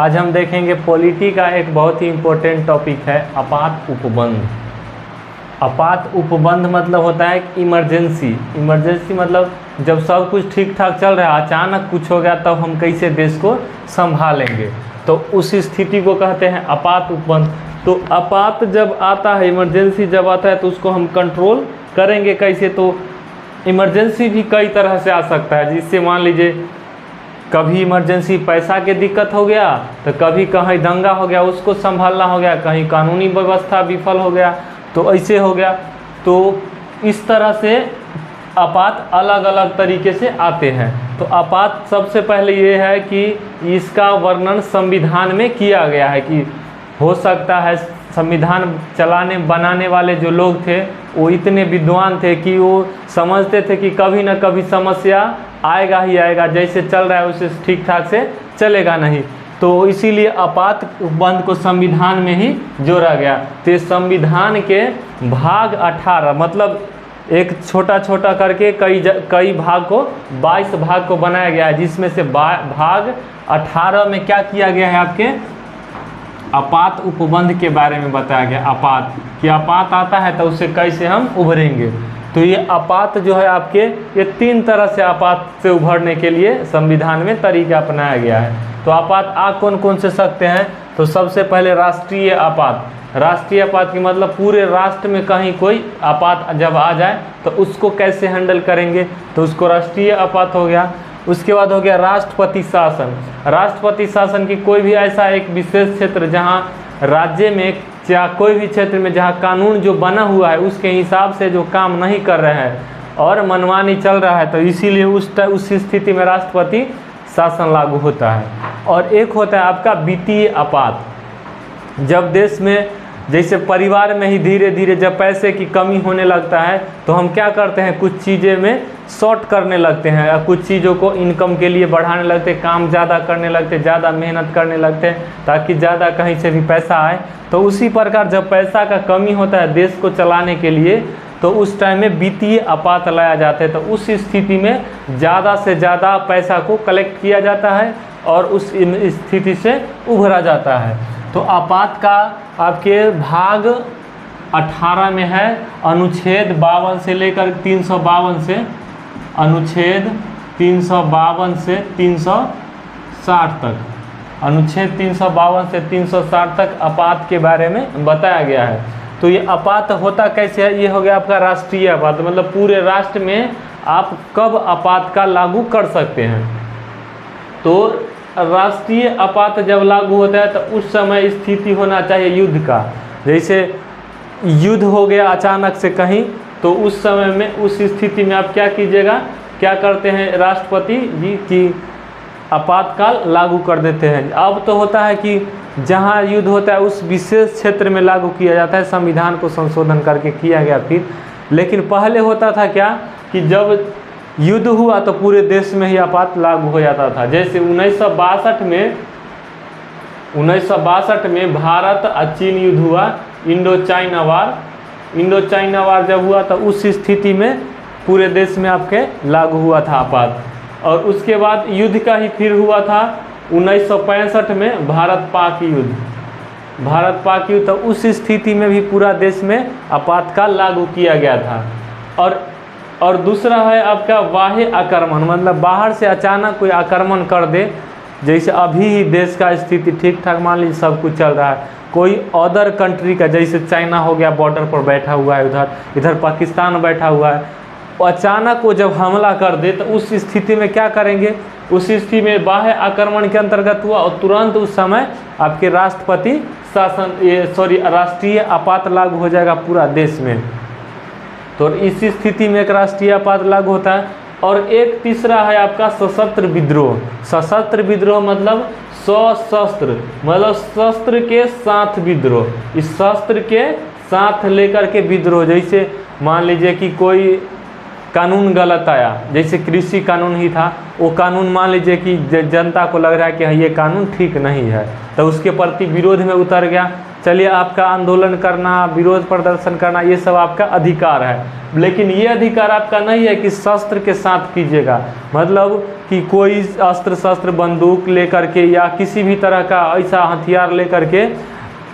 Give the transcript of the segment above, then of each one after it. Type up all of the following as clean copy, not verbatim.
आज हम देखेंगे पॉलिटी का एक बहुत ही इम्पोर्टेंट टॉपिक है आपात उपबंध। आपात उपबंध मतलब होता है इमरजेंसी। इमरजेंसी मतलब जब सब कुछ ठीक ठाक चल रहा है, अचानक कुछ हो गया, तब हम कैसे देश को संभालेंगे, तो उस स्थिति को कहते हैं आपात उपबंध। तो आपात जब आता है, इमरजेंसी जब आता है, तो उसको हम कंट्रोल करेंगे कैसे। तो इमरजेंसी भी कई तरह से आ सकता है, जिससे मान लीजिए कभी इमरजेंसी पैसा के दिक्कत हो गया, तो कभी कहीं दंगा हो गया, उसको संभालना हो गया, कहीं कानूनी व्यवस्था विफल हो गया, तो ऐसे हो गया। तो इस तरह से आपात अलग अलग तरीके से आते हैं। तो आपात सबसे पहले ये है कि इसका वर्णन संविधान में किया गया है कि हो सकता है संविधान बनाने वाले जो लोग थे वो इतने विद्वान थे कि वो समझते थे कि कभी ना कभी समस्या आएगा ही आएगा, जैसे चल रहा है उसे ठीक ठाक से चलेगा नहीं, तो इसीलिए आपात उपबंध को संविधान में ही जोड़ा गया। तो संविधान के भाग 18 मतलब एक छोटा छोटा करके कई भाग को 22 भाग को बनाया गया है, जिसमें से भाग 18 में क्या किया गया है, आपके आपात उपबंध के बारे में बताया गया। आपात कि आपात आता है तो उससे कैसे हम उभरेंगे। तो ये आपात जो है आपके, ये 3 तरह से आपात से उभरने के लिए संविधान में तरीका अपनाया गया है। तो आपात आ कौन कौन से सकते हैं, तो सबसे पहले राष्ट्रीय आपात। राष्ट्रीय आपात की मतलब पूरे राष्ट्र में कहीं कोई आपात जब आ जाए तो उसको कैसे हैंडल करेंगे, तो उसको राष्ट्रीय आपात हो गया। उसके बाद हो गया राष्ट्रपति शासन। राष्ट्रपति शासन की कोई भी ऐसा एक विशेष क्षेत्र जहां राज्य में या कोई भी क्षेत्र में जहां कानून जो बना हुआ है उसके हिसाब से जो काम नहीं कर रहे हैं और मनमानी चल रहा है, तो इसीलिए उस स्थिति में राष्ट्रपति शासन लागू होता है। और एक होता है आपका वित्तीय आपात। जब देश में जैसे परिवार में ही धीरे धीरे जब पैसे की कमी होने लगता है, तो हम क्या करते हैं, कुछ चीज़ें में शॉर्ट करने लगते हैं या कुछ चीज़ों को इनकम के लिए बढ़ाने लगते हैं, काम ज़्यादा करने लगते हैं, ज़्यादा मेहनत करने लगते हैं ताकि ज़्यादा कहीं से भी पैसा आए। तो उसी प्रकार जब पैसा का कमी होता है देश को चलाने के लिए, तो उस टाइम में वित्तीय आपात लाया जाता है। तो उस स्थिति में ज़्यादा से ज़्यादा पैसा को कलेक्ट किया जाता है और उस स्थिति से उभरा जाता है। तो आपात का आपके भाग 18 में है, अनुच्छेद 52 से लेकर 352 से, अनुच्छेद 352 से 360 तक, अनुच्छेद 352 से 360 तक आपात के बारे में बताया गया है। तो ये आपात होता कैसे है, ये हो गया आपका राष्ट्रीय आपात, मतलब पूरे राष्ट्र में आप कब आपात का लागू कर सकते हैं। तो राष्ट्रीय आपात जब लागू होता है तो उस समय स्थिति होना चाहिए युद्ध का। जैसे युद्ध हो गया अचानक से कहीं, तो उस समय में उस स्थिति में आप क्या कीजिएगा, क्या करते हैं, राष्ट्रपति जी की आपातकाल लागू कर देते हैं। अब तो होता है कि जहां युद्ध होता है उस विशेष क्षेत्र में लागू किया जाता है, संविधान को संशोधन करके किया गया फिर। लेकिन पहले होता था क्या कि जब युद्ध हुआ तो पूरे देश में ही आपात लागू हो जाता था। जैसे 1962 में भारत और चीन युद्ध हुआ, इंडो चाइना वार जब हुआ तो उस स्थिति में पूरे देश में आपके लागू हुआ था आपात। और उसके बाद युद्ध का ही फिर हुआ था 1965 में भारत पाक युद्ध, तो उस स्थिति में भी पूरा देश में आपातकाल लागू किया गया था। और दूसरा है आपका बाह्य आक्रमण, मतलब बाहर से अचानक कोई आक्रमण कर दे। जैसे अभी ही देश का स्थिति ठीक ठाक, मान लीजिए सब कुछ चल रहा है, कोई अदर कंट्री का, जैसे चाइना हो गया बॉर्डर पर बैठा हुआ है, इधर पाकिस्तान बैठा हुआ है, अचानक वो जब हमला कर दे तो उस स्थिति में क्या करेंगे, उस स्थिति में बाह्य आक्रमण के अंतर्गत हुआ और तुरंत उस समय आपके राष्ट्रपति शासन राष्ट्रीय आपात लागू हो जाएगा पूरा देश में। तो इस स्थिति में एक राष्ट्रीय आपात लागू होता है। और एक तीसरा है आपका सशस्त्र विद्रोह। सशस्त्र विद्रोह मतलब सशस्त्र, मतलब शस्त्र के साथ विद्रोह, इस शस्त्र के साथ लेकर के विद्रोह। जैसे मान लीजिए कि कोई कानून गलत आया, जैसे कृषि कानून ही था, वो कानून मान लीजिए कि जनता को लग रहा है कि ये कानून ठीक नहीं है, तो उसके प्रति विरोध में उतर गया, चलिए आपका आंदोलन करना, विरोध प्रदर्शन करना, ये सब आपका अधिकार है। लेकिन ये अधिकार आपका नहीं है कि शस्त्र के साथ कीजिएगा, मतलब कि कोई अस्त्र शस्त्र बंदूक लेकर के या किसी भी तरह का ऐसा हथियार लेकर के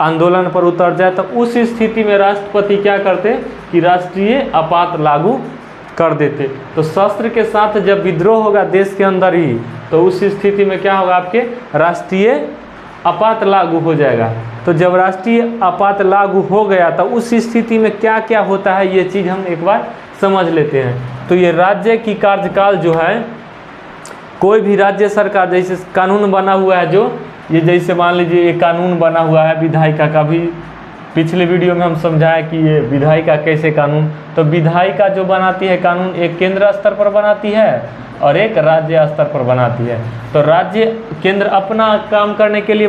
आंदोलन पर उतर जाए। तो उस स्थिति में राष्ट्रपति क्या करते कि राष्ट्रीय आपात लागू कर देते। तो शस्त्र के साथ जब विद्रोह होगा देश के अंदर ही, तो उस स्थिति में क्या होगा, आपके राष्ट्रीय आपात लागू हो जाएगा। तो जब राष्ट्रीय आपात लागू हो गया तो उस स्थिति में क्या क्या होता है, ये चीज़ हम एक बार समझ लेते हैं। तो ये राज्य की कार्यकाल जो है, कोई भी राज्य सरकार, जैसे कानून बना हुआ है, जो ये जैसे मान लीजिए ये कानून बना हुआ है विधायिका का, भी पिछले वीडियो में हम समझाया कि ये विधायिका कैसे कानून, तो विधायिका जो बनाती है कानून, एक केंद्र स्तर पर बनाती है और एक राज्य स्तर पर बनाती है। तो राज्य केंद्र अपना काम करने के लिए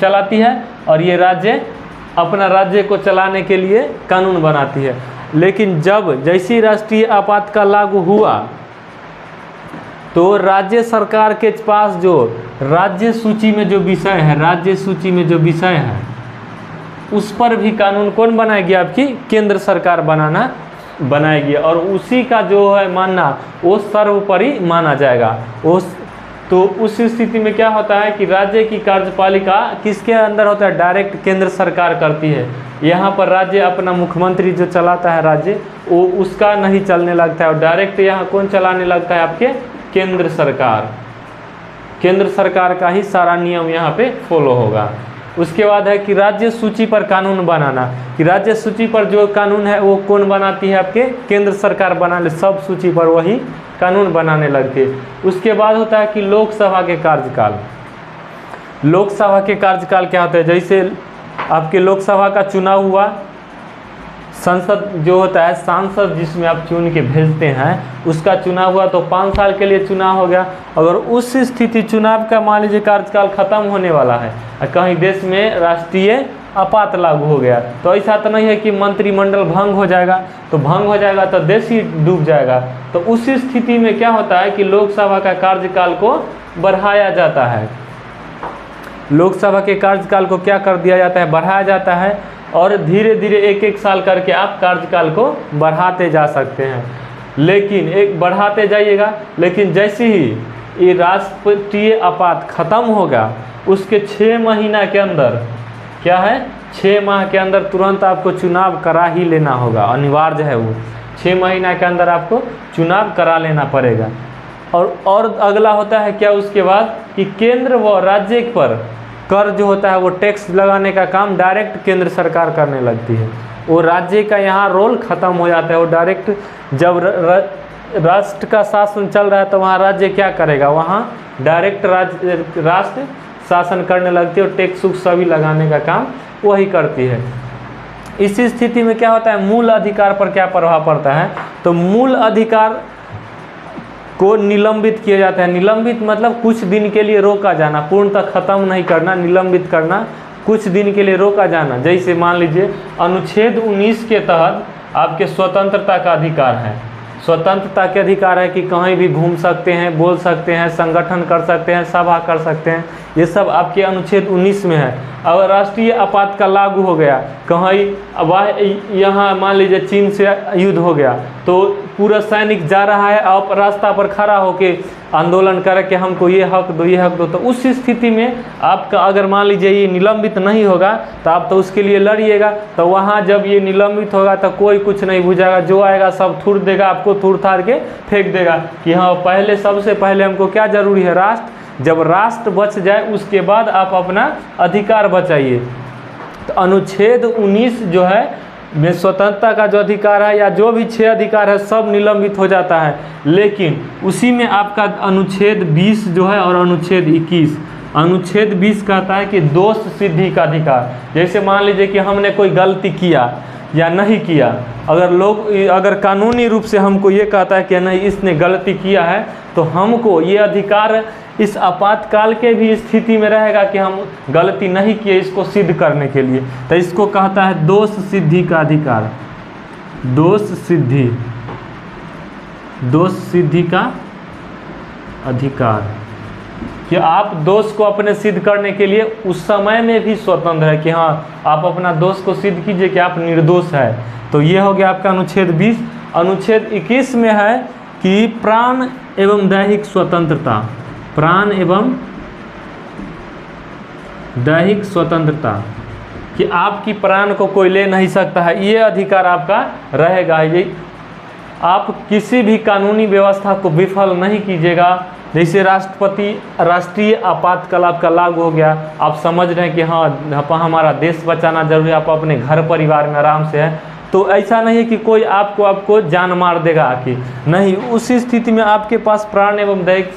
चलाती है और ये राज्य अपना राज्य को चलाने के लिए कानून बनाती है। लेकिन जब जैसी राष्ट्रीय आपातकाल लागू हुआ तो राज्य सरकार के पास जो राज्य सूची में जो विषय है, राज्य सूची में जो विषय है, उस पर भी कानून कौन बनाएगी, आपकी केंद्र सरकार बनाएगी और उसी का जो है मानना वो सर्वोपरि माना जाएगा। तो उस स्थिति में क्या होता है कि राज्य की कार्यपालिका किसके अंदर होता है, डायरेक्ट केंद्र सरकार करती है। यहाँ पर राज्य अपना मुख्यमंत्री जो चलाता है राज्य, वो उसका नहीं चलने लगता है और डायरेक्ट यहाँ कौन चलाने लगता है, आपके केंद्र सरकार। केंद्र सरकार का ही सारा नियम यहाँ पे फॉलो होगा। उसके बाद है कि राज्य सूची पर कानून बनाना, कि राज्य सूची पर जो कानून है वो कौन बनाती है, आपके केंद्र सरकार बना ले, सब सूची पर वही कानून बनाने लगते। उसके बाद होता है कि लोकसभा के कार्यकाल। लोकसभा के कार्यकाल क्या होता है, जैसे आपके लोकसभा का चुनाव हुआ, संसद जो होता है सांसद जिसमें आप चुन के भेजते हैं, उसका चुनाव हुआ तो 5 साल के लिए चुनाव हो गया। अगर उस स्थिति चुनाव का मान लीजिए कार्यकाल खत्म होने वाला है और कहीं देश में राष्ट्रीय आपात लागू हो गया, तो ऐसा तो नहीं है कि मंत्रिमंडल भंग हो जाएगा, तो भंग हो जाएगा तो देश ही डूब जाएगा। तो उस स्थिति में क्या होता है कि लोकसभा का कार्यकाल को बढ़ाया जाता है। लोकसभा के कार्यकाल को क्या कर दिया जाता है, बढ़ाया जाता है और धीरे धीरे 1-1 साल करके आप कार्यकाल को बढ़ाते जा सकते हैं। लेकिन एक बढ़ाते जाइएगा, लेकिन जैसे ही ये राष्ट्रीय आपात खत्म होगा उसके 6 महीना के अंदर क्या है, 6 माह के अंदर तुरंत आपको चुनाव करा ही लेना होगा, अनिवार्य है वो। 6 महीना के अंदर आपको चुनाव करा लेना पड़ेगा। और अगला होता है क्या उसके बाद कि केंद्र व राज्य पर कर जो होता है वो टैक्स लगाने का काम डायरेक्ट केंद्र सरकार करने लगती है। वो राज्य का यहाँ रोल ख़त्म हो जाता है। वो डायरेक्ट जब राष्ट्र का शासन चल रहा है तो वहाँ राज्य क्या करेगा, वहाँ डायरेक्ट राष्ट्र शासन करने लगती है और टैक्स उक्स सभी लगाने का काम वही करती है। इस स्थिति में क्या होता है, मूल अधिकार पर क्या प्रभाव पड़ता है, तो मूल अधिकार को निलंबित किया जाता है। निलंबित मतलब कुछ दिन के लिए रोका जाना, पूर्णतः खत्म नहीं करना, निलंबित करना, कुछ दिन के लिए रोका जाना। जैसे मान लीजिए अनुच्छेद 19 के तहत आपके स्वतंत्रता का अधिकार है। स्वतंत्रता के अधिकार है कि कहीं भी घूम सकते हैं, बोल सकते हैं, संगठन कर सकते हैं, सभा कर सकते हैं, ये सब आपके अनुच्छेद 19 में है। अगर राष्ट्रीय आपातकाल लागू हो गया, कहीं यहाँ मान लीजिए चीन से युद्ध हो गया, तो पूरा सैनिक जा रहा है और रास्ता पर खड़ा होकर आंदोलन करे कि हमको ये हक दो, ये हक दो, तो उस स्थिति में आपका अगर मान लीजिए ये निलंबित नहीं होगा तो आप तो उसके लिए लड़िएगा। तो वहाँ जब ये निलंबित होगा तो कोई कुछ नहीं बुझाएगा, जो आएगा सब थूर देगा, आपको थूर थार के फेंक देगा कि हाँ पहले सबसे पहले हमको क्या ज़रूरी है, राष्ट्र। जब राष्ट्र बच जाए उसके बाद आप अपना अधिकार बचाइए। तो अनुच्छेद 19 जो है में स्वतंत्रता का जो अधिकार है या जो भी 6 अधिकार है सब निलंबित हो जाता है। लेकिन उसी में आपका अनुच्छेद 20 जो है और अनुच्छेद 21, अनुच्छेद 20 कहता है कि दोष सिद्धि का अधिकार। जैसे मान लीजिए कि हमने कोई गलती किया या नहीं किया, अगर कानूनी रूप से हमको ये कहता है कि नहीं इसने गलती किया है, तो हमको ये अधिकार इस आपातकाल के भी स्थिति में रहेगा कि हम गलती नहीं किए, इसको सिद्ध करने के लिए। तो इसको कहता है दोष सिद्धि का अधिकार। दोष सिद्धि का अधिकार। कि आप दोष को अपने सिद्ध करने के लिए उस समय में भी स्वतंत्र है कि हाँ आप अपना दोष को सिद्ध कीजिए कि आप निर्दोष है। तो ये हो गया आपका अनुच्छेद 20। अनुच्छेद 21 में है कि प्राण एवं दैहिक स्वतंत्रता, प्राण एवं दैहिक स्वतंत्रता, कि आपकी प्राण को कोई ले नहीं सकता है, ये अधिकार आपका रहेगा। ये आप किसी भी कानूनी व्यवस्था को विफल नहीं कीजिएगा। जैसे राष्ट्रीय आपातकाल आपका लागू हो गया, आप समझ रहे हैं कि हाँ हमारा देश बचाना जरूरी है, आप अपने घर परिवार में आराम से हैं, तो ऐसा नहीं है कि कोई आपको जान मार देगा आके, नहीं, उस स्थिति में आपके पास प्राण एवं दैहिक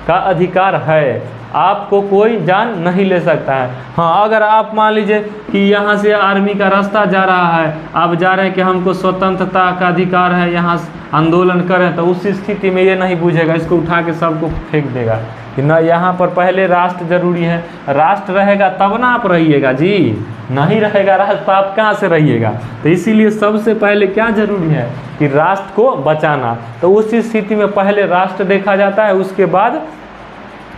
का अधिकार है, आपको कोई जान नहीं ले सकता है। हाँ अगर आप मान लीजिए कि यहाँ से आर्मी का रास्ता जा रहा है, आप जा रहे हैं कि हमको स्वतंत्रता का अधिकार है, यहाँ आंदोलन करें, तो उस स्थिति में ये नहीं बुझेगा, इसको उठा के सबको फेंक देगा कि ना यहाँ पर पहले राष्ट्र जरूरी है, राष्ट्र रहेगा तब ना आप रहिएगा जी, नहीं रहेगा राष्ट्र तो आप कहाँ से रहिएगा। तो इसीलिए सबसे पहले क्या जरूरी है कि राष्ट्र को बचाना, तो उस स्थिति में पहले राष्ट्र देखा जाता है, उसके बाद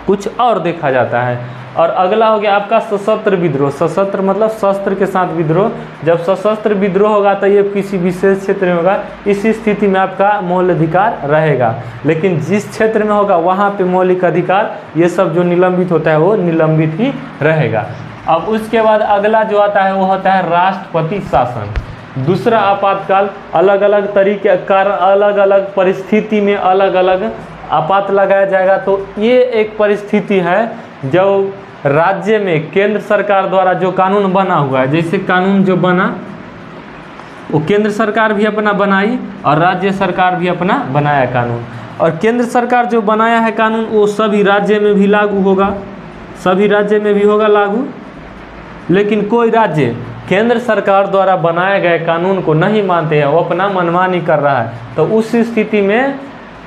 कुछ और देखा जाता है। और अगला हो गया आपका सशस्त्र विद्रोह। सशस्त्र मतलब शस्त्र के साथ विद्रोह। जब सशस्त्र विद्रोह होगा तो ये किसी विशेष क्षेत्र में होगा, इस स्थिति में आपका मौलिक अधिकार रहेगा, लेकिन जिस क्षेत्र में होगा वहाँ पे मौलिक अधिकार ये सब जो निलंबित होता है वो निलंबित ही रहेगा। अब उसके बाद अगला जो आता है वो होता है राष्ट्रपति शासन। दूसरा आपातकाल, अलग अलग तरीके कारण, अलग अलग परिस्थिति में अलग अलग आपात लगाया जाएगा। तो ये एक परिस्थिति है जो राज्य में केंद्र सरकार द्वारा जो कानून बना हुआ है, जैसे कानून जो बना वो केंद्र सरकार भी अपना बनाई और राज्य सरकार भी अपना बनाया कानून, और केंद्र सरकार जो बनाया है कानून वो सभी राज्य में भी लागू होगा, सभी राज्य में भी होगा लागू। लेकिन कोई राज्य केंद्र सरकार द्वारा बनाए गए कानून को नहीं मानते हैं, वो अपना मनमानी कर रहा है, तो उस स्थिति में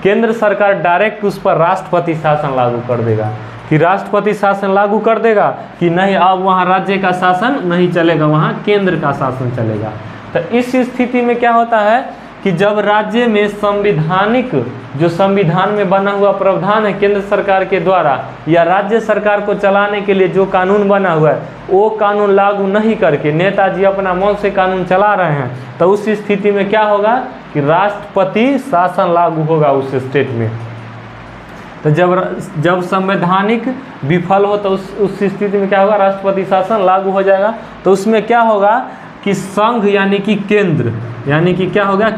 केंद्र सरकार डायरेक्ट उस पर राष्ट्रपति शासन लागू कर देगा कि राष्ट्रपति शासन लागू कर देगा कि नहीं अब वहाँ राज्य का शासन नहीं चलेगा, वहाँ केंद्र का शासन चलेगा। तो इस स्थिति में क्या होता है कि जब राज्य में संवैधानिक जो संविधान में बना हुआ प्रावधान है केंद्र सरकार के द्वारा या राज्य सरकार को चलाने के लिए जो कानून बना हुआ है वो कानून लागू नहीं करके नेताजी अपना मन से कानून चला रहे हैं, तो उस स्थिति में क्या होगा कि राष्ट्रपति शासन लागू होगा उस स्टेट में। तो जब संवैधानिक विफल हो तो उस स्थिति में क्या होगा, राष्ट्रपति शासन लागू हो जाएगा। तो उसमें क्या होगा कि संघ यानी कि केंद्र, यानी कि क्या होगा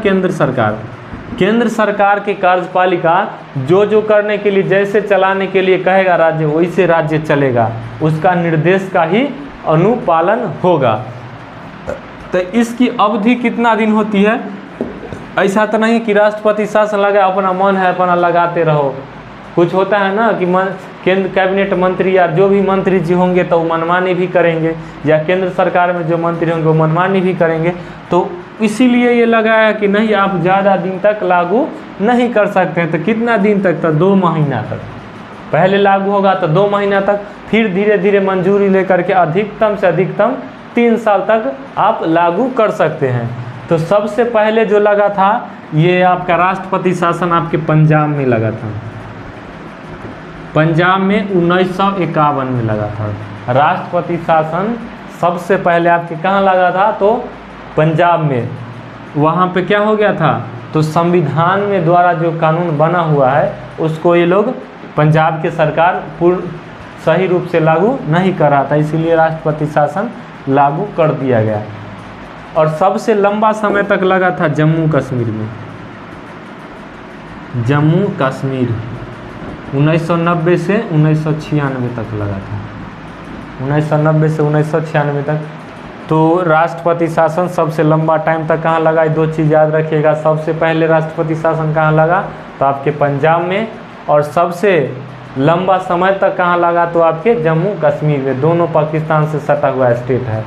केंद्र सरकार के कार्यपालिका जो करने के लिए जैसे चलाने के लिए कहेगा राज्य वैसे राज्य चलेगा, उसका निर्देश का ही अनुपालन होगा। तो इसकी अवधि कितना दिन होती है, ऐसा तो नहीं कि राष्ट्रपति शासन लगा अपना मन है अपना लगाते रहो। कुछ होता है ना कि केंद्र कैबिनेट मंत्री या जो भी मंत्री जी होंगे तो मनमानी भी करेंगे, या केंद्र सरकार में जो मंत्री होंगे वो मनमानी भी करेंगे। तो इसीलिए ये लगाया कि नहीं आप ज़्यादा दिन तक लागू नहीं कर सकते हैं। तो कितना दिन तक, तो 2 महीना तक पहले लागू होगा, तो 2 महीना तक, फिर धीरे धीरे मंजूरी लेकर के अधिकतम से अधिकतम 3 साल तक आप लागू कर सकते हैं। तो सबसे पहले जो लगा था ये आपका राष्ट्रपति शासन आपके पंजाब में लगा था, पंजाब में 1951 में लगा था। राष्ट्रपति शासन सबसे पहले आपके कहाँ लगा था, तो पंजाब में। वहाँ पे क्या हो गया था, तो संविधान में द्वारा जो कानून बना हुआ है उसको ये लोग पंजाब के सरकार पूर्ण सही रूप से लागू नहीं कर रहा था, इसीलिए राष्ट्रपति शासन लागू कर दिया गया। और सबसे लंबा समय तक लगा था जम्मू कश्मीर में, जम्मू कश्मीर 1990 से 1996 तक लगा था, 1990 से 1996 तक। तो राष्ट्रपति शासन सबसे लंबा टाइम तक कहाँ लगा, 2 चीज़ याद रखिएगा। सबसे पहले राष्ट्रपति शासन कहाँ लगा, तो आपके पंजाब में, और सबसे लंबा समय तक कहाँ लगा, तो आपके जम्मू कश्मीर में। दोनों पाकिस्तान से सटा हुआ स्टेट है,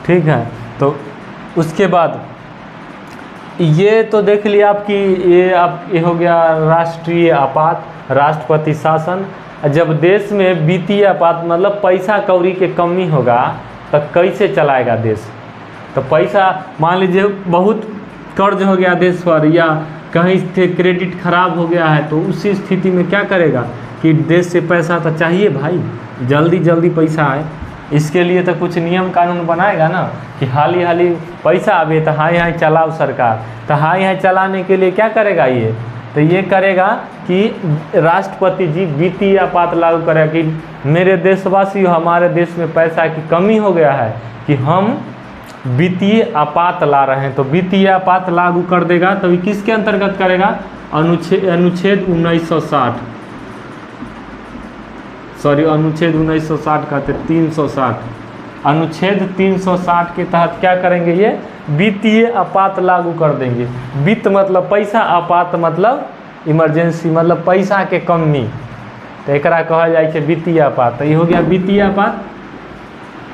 ठीक है। तो उसके बाद ये तो देख लिया आपकी ये हो गया राष्ट्रीय आपात, राष्ट्रपति शासन। जब देश में वित्तीय आपात मतलब पैसा कौड़ी के कमी होगा तो कैसे चलाएगा देश। तो पैसा मान लीजिए बहुत कर्ज हो गया देश पर, या कहीं से क्रेडिट खराब हो गया है, तो उसी स्थिति में क्या करेगा कि कि देश से पैसा तो चाहिए भाई, जल्दी जल्दी पैसा आए, इसके लिए तो कुछ नियम कानून बनाएगा ना कि हाली हाली पैसा आवे तो हाई हाई चलाओ सरकार। तो हाई हाई चलाने के लिए क्या करेगा ये, तो ये करेगा कि राष्ट्रपति जी वित्तीय आपात लागू करेगा कि मेरे देशवासियों, हमारे देश में पैसा की कमी हो गया है कि हम वित्तीय आपात ला रहे हैं। तो वित्तीय आपात लागू कर देगा, तो ये किसके अंतर्गत करेगा, अनुच्छेद 1960, सॉरी अनुच्छेद 1960 कहते 360, अनुच्छेद 360 के तहत क्या करेंगे, ये वित्तीय आपात लागू कर देंगे। वित्त मतलब पैसा, आपात मतलब इमरजेंसी, मतलब पैसा के कमी, तो एकरा कहल जाए छै वित्तीय आपात। तो ये हो गया वित्तीय आपात।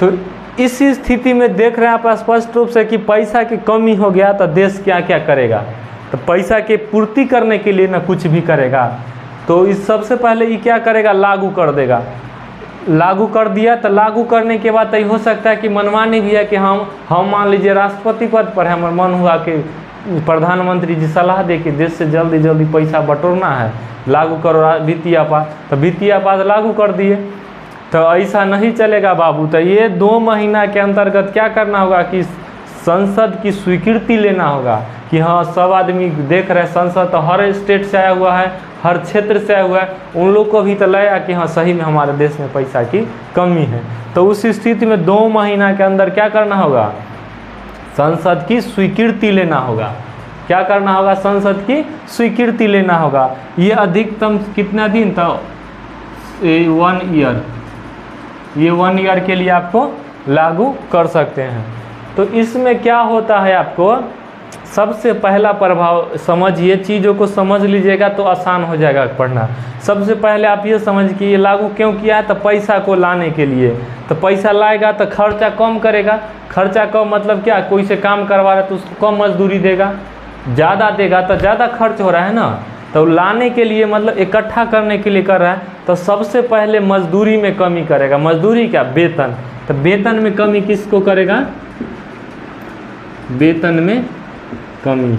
तो इस स्थिति में देख रहे हैं आप स्पष्ट रूप से कि पैसा की कमी हो गया तो देश क्या क्या करेगा, तो पैसा के पूर्ति करने के लिए ना कुछ भी करेगा। तो इस सबसे पहले ये क्या करेगा, लागू कर देगा। लागू कर दिया तो लागू करने के बाद तो हो सकता है कि मनमानी भी है कि हम मान लीजिए राष्ट्रपति पद पर है, हमारा मन हुआ कि प्रधानमंत्री जी सलाह दे कि देश से जल्दी जल्दी पैसा बटोरना है, लागू करो वित्तीय आपात, तो वित्तीय आपात लागू कर दिए। तो ऐसा नहीं चलेगा बाबू, तो ये 2 महीना के अंतर्गत क्या करना होगा कि संसद की स्वीकृति लेना होगा कि हाँ सब आदमी देख रहे हैं, संसद तो हर स्टेट से आया हुआ है, हर क्षेत्र से आया हुआ है, उन लोग को भी तो लगेगा कि हाँ सही में हमारे देश में पैसा की कमी है। तो उस स्थिति में 2 महीना के अंदर क्या करना होगा, संसद की स्वीकृति लेना होगा। क्या करना होगा, संसद की स्वीकृति लेना होगा। ये अधिकतम कितना दिन, तो 1 ईयर, ये 1 ईयर के लिए आपको लागू कर सकते हैं। तो इसमें क्या होता है, आपको सबसे पहला प्रभाव समझिए, चीज़ों को समझ लीजिएगा तो आसान हो जाएगा पढ़ना। सबसे पहले आप ये समझ कि ये लागू क्यों किया है, तो पैसा को लाने के लिए। तो पैसा लाएगा तो खर्चा कम करेगा, खर्चा कम मतलब क्या, कोई से काम करवा रहा है तो उसको कम मजदूरी देगा, ज़्यादा देगा तो ज़्यादा खर्च हो रहा है ना। तो लाने के लिए मतलब इकट्ठा करने के लिए कर रहा है, तो सबसे पहले मजदूरी में कमी करेगा। मजदूरी क्या, वेतन, तो वेतन में कमी किसको करेगा, वेतन में कमी,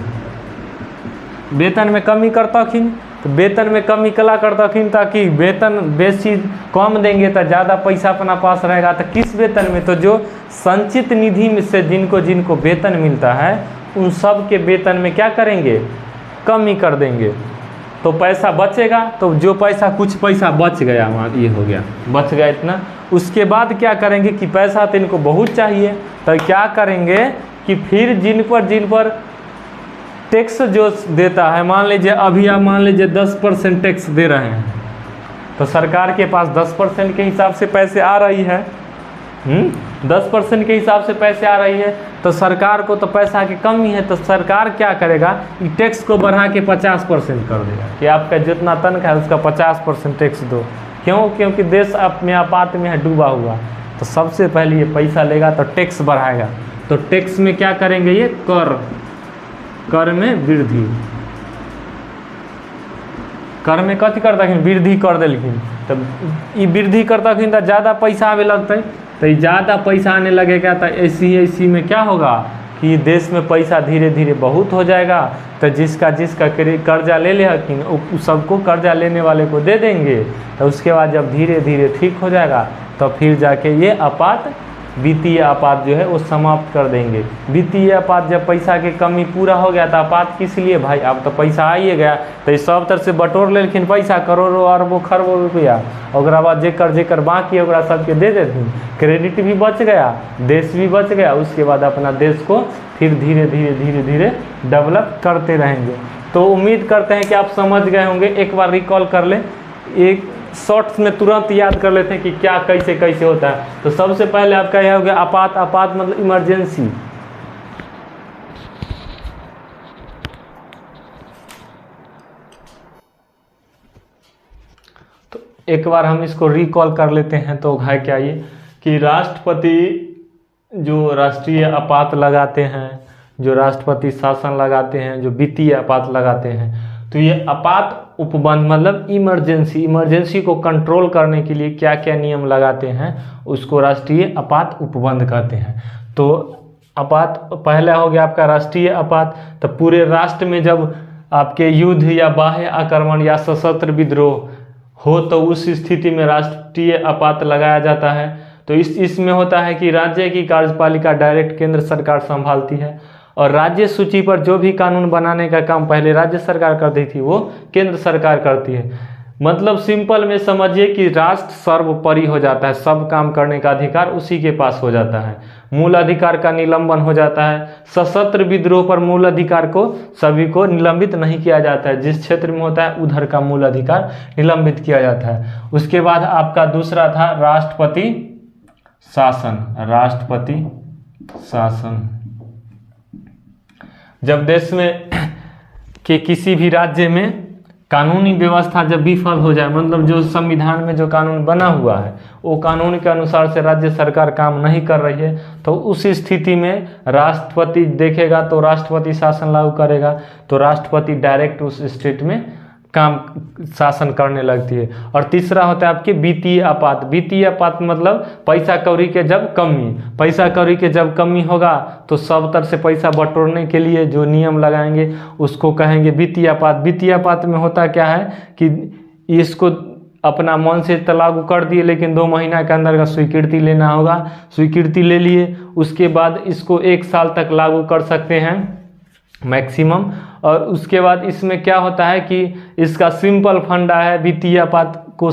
वेतन में कमी करतखिन। तो वेतन में कमी कला करतखिन ताकि वेतन बेसी कम देंगे तो ज़्यादा पैसा अपना पास रहेगा। तो किस वेतन में, तो जो संचित निधि में से जिनको जिनको वेतन मिलता है उन सब के वेतन में क्या करेंगे, कमी कर देंगे, तो पैसा बचेगा। तो जो पैसा, कुछ पैसा बच गया वहाँ, ये हो गया, बच गया इतना। उसके बाद क्या करेंगे कि पैसा तो इनको बहुत चाहिए, तो क्या करेंगे कि फिर जिन पर टैक्स जो देता है, मान लीजिए अभी आप मान लीजिए 10% टैक्स दे रहे हैं, तो सरकार के पास 10% के हिसाब से पैसे आ रही है, 10% के हिसाब से पैसे आ रही है, तो सरकार को तो पैसा की कमी है, तो सरकार क्या करेगा कि टैक्स को बढ़ा के 50% कर देगा कि आपका जितना तनख्वाह है उसका 50% टैक्स दो। क्यों, क्योंकि देश अपने आपात में है डूबा हुआ। तो सबसे पहले ये पैसा लेगा तो टैक्स बढ़ाएगा। तो टैक्स में क्या करेंगे, ये कर में वृद्धि, कर में कथी कर दखिन, वृद्धि कर देलखिन। तब ये वृद्धि करतखिन तो ज़्यादा पैसा आवे लगते, तो ज़्यादा पैसा आने लगेगा, तो ऐसी में क्या होगा कि देश में पैसा धीरे धीरे बहुत हो जाएगा। तो जिसका कर्जा ले हकिन उस सबको कर्जा लेने वाले को दे देंगे। तो उसके बाद जब धीरे धीरे ठीक हो जाएगा तो फिर जाके ये आपात, वित्तीय आपात जो है वो समाप्त कर देंगे। वित्तीय आपात जब पैसा की कमी पूरा हो गया तो आपात किस लिए भाई, अब तो पैसा आ ही गया, तो ये सब तरह से बटोर लेकिन पैसा, करोड़ों अरबों खरबों रुपया, और बाद जेकर बाकी ओकरा सबके दे देथिन, क्रेडिट भी बच गया, देश भी बच गया। उसके बाद अपना देश को फिर धीरे धीरे डेवलप करते रहेंगे। तो उम्मीद करते हैं कि आप समझ गए होंगे। एक बार रिकॉल कर लें, एक शॉर्ट्स में तुरंत याद कर लेते हैं कि क्या कैसे होता है। तो सबसे पहले आपका यह हो गया आपात। आपात मतलब इमरजेंसी। तो एक बार हम इसको रिकॉल कर लेते हैं। तो है क्या ये कि राष्ट्रपति जो राष्ट्रीय आपात लगाते हैं, जो राष्ट्रपति शासन लगाते हैं, जो वित्तीय आपात लगाते हैं, तो ये आपात उपबंध मतलब इमरजेंसी को कंट्रोल करने के लिए क्या क्या नियम लगाते हैं उसको राष्ट्रीय आपात उपबंध कहते हैं। तो आपात पहला हो गया आपका राष्ट्रीय आपात। तो पूरे राष्ट्र में जब आपके युद्ध या बाह्य आक्रमण या सशस्त्र विद्रोह हो तो उस स्थिति में राष्ट्रीय आपात लगाया जाता है। तो इसमें होता है कि राज्य की कार्यपालिका डायरेक्ट केंद्र सरकार संभालती है, और राज्य सूची पर जो भी कानून बनाने का काम पहले राज्य सरकार करती थी वो केंद्र सरकार करती है। मतलब सिंपल में समझिए कि राष्ट्र सर्वोपरि हो जाता है, सब काम करने का अधिकार उसी के पास हो जाता है, मूल अधिकार का निलंबन हो जाता है। सशस्त्र विद्रोह पर मूल अधिकार को सभी को निलंबित नहीं किया जाता है, जिस क्षेत्र में होता है उधर का मूल अधिकार निलंबित किया जाता है। उसके बाद आपका दूसरा था राष्ट्रपति शासन। राष्ट्रपति शासन, जब देश में के किसी भी राज्य में कानूनी व्यवस्था जब विफल हो जाए, मतलब जो संविधान में जो कानून बना हुआ है वो कानून के अनुसार से राज्य सरकार काम नहीं कर रही है, तो उस स्थिति में राष्ट्रपति देखेगा तो राष्ट्रपति शासन लागू करेगा, तो राष्ट्रपति डायरेक्ट उस स्टेट में काम शासन करने लगती है। और तीसरा होता है आपके वित्तीय आपात। वित्तीय आपात मतलब पैसा कौड़ी के जब कमी, पैसा कौड़ी के जब कमी होगा तो सब तरह से पैसा बटोरने के लिए जो नियम लगाएंगे उसको कहेंगे वित्तीय आपात। वित्तीय आपात में होता क्या है कि इसको अपना मन से तो लागू कर दिए, लेकिन 2 महीना के अंदर का स्वीकृति लेना होगा, स्वीकृति ले लिए, उसके बाद इसको 1 साल तक लागू कर सकते हैं मैक्सिमम। और उसके बाद इसमें क्या होता है कि इसका सिंपल फंडा है वित्तीय आपात को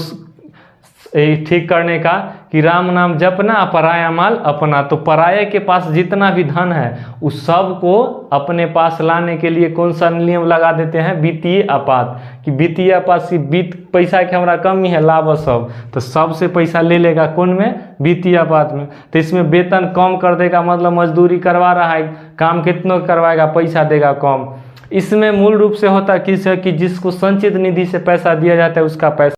ठीक करने का कि राम नाम जपना, पराया माल अपना। तो पराये के पास जितना भी धन है उस सब को अपने पास लाने के लिए कौन सा नियम लगा देते हैं, वित्तीय आपात। कि वित्तीय आपात से पैसा की हमारा कमी है, लाभ सब, तो सबसे पैसा ले लेगा कौन में, वित्तीय आपात में। तो इसमें वेतन कम कर देगा, मतलब मजदूरी करवा रहा है, काम कितना करवाएगा, पैसा देगा कम। इसमें मूल रूप से होता किस है कि जिसको संचित निधि से पैसा दिया जाता है उसका पैसा